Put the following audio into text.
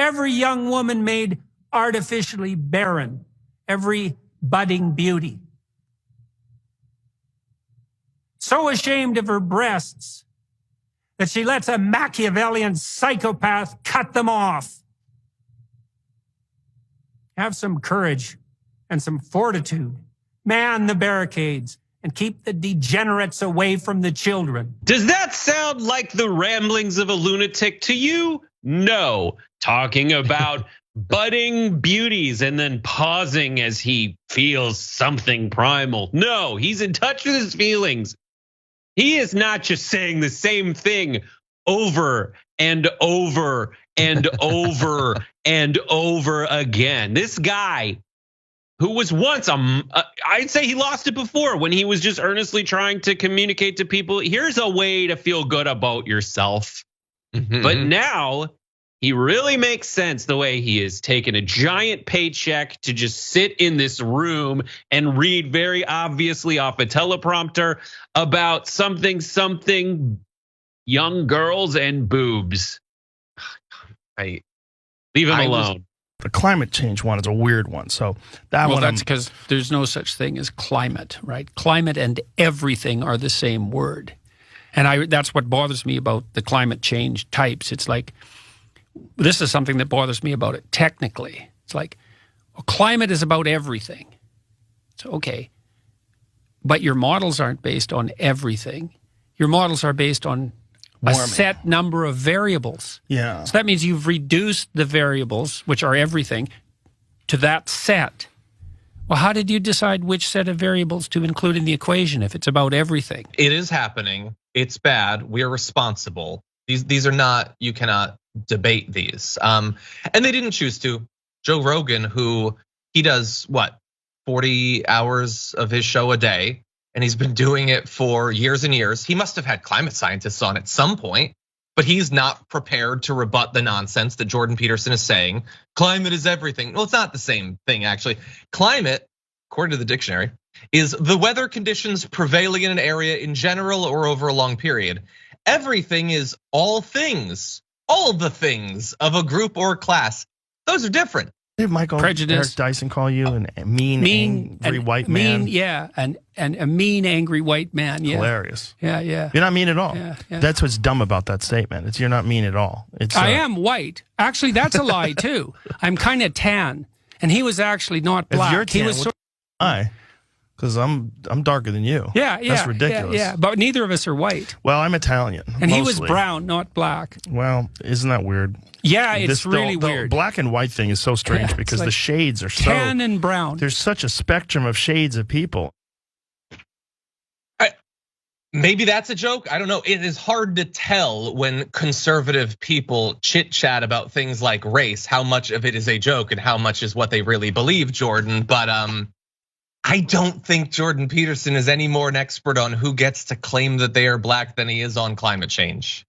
every young woman made artificially barren, every budding beauty. So ashamed of her breasts that she lets a Machiavellian psychopath cut them off. Have some courage and some fortitude. Man the barricades and keep the degenerates away from the children. Does that sound like the ramblings of a lunatic to you? No. Talking about budding beauties and then pausing as he feels something primal. No, he's in touch with his feelings. He is not just saying the same thing over and over and over and over again. This guy who was once, I'd say he lost it before when he was just earnestly trying to communicate to people, here's a way to feel good about yourself. But now he really makes sense the way he is taking a giant paycheck to just sit in this room and read very obviously off a teleprompter about something young girls and boobs. Leave him alone. The climate change one is a weird one. So that one, that's because there's no such thing as climate, right? Climate and everything are the same word. And that's what bothers me about the climate change types. It's like, this is something that bothers me about it technically. It's like, well, climate is about everything. So, okay. But your models aren't based on everything. Your models are based on a set number of variables. Yeah. So that means you've reduced the variables, which are everything, to that set. Well, how did you decide which set of variables to include in the equation if it's about everything? It is happening. It's bad. We are responsible. These are not, you cannot debate these. And they didn't choose to. Joe Rogan, who he does what, 40 hours of his show a day, and he's been doing it for years and years. He must have had climate scientists on at some point, but he's not prepared to rebut the nonsense that Jordan Peterson is saying. Climate is everything. Well, it's not the same thing, actually. Climate, according to the dictionary, is the weather conditions prevailing in an area in general or over a long period. Everything is all things, all the things of a group or class. Those are different. Did Michael Prejudice. Eric Dyson call you a mean angry white man? Yeah, and a mean, angry white man. Yeah. Hilarious. Yeah. You're not mean at all. Yeah. That's what's dumb about that statement. It's you're not mean at all. I am white. Actually, that's a lie too. I'm kind of tan, and he was actually not black. If you're tan, he was because I'm darker than you. Yeah. That's ridiculous. Yeah, but neither of us are white. Well, I'm Italian. And mostly. he was brown, not black. Well, isn't that weird? Yeah, it's really the weird. Black and white thing is so strange because like the shades are so tan and brown. There's such a spectrum of shades of people. Maybe that's a joke. I don't know. It is hard to tell when conservative people chit chat about things like race, how much of it is a joke and how much is what they really believe, Jordan. But I don't think Jordan Peterson is any more an expert on who gets to claim that they are black than he is on climate change.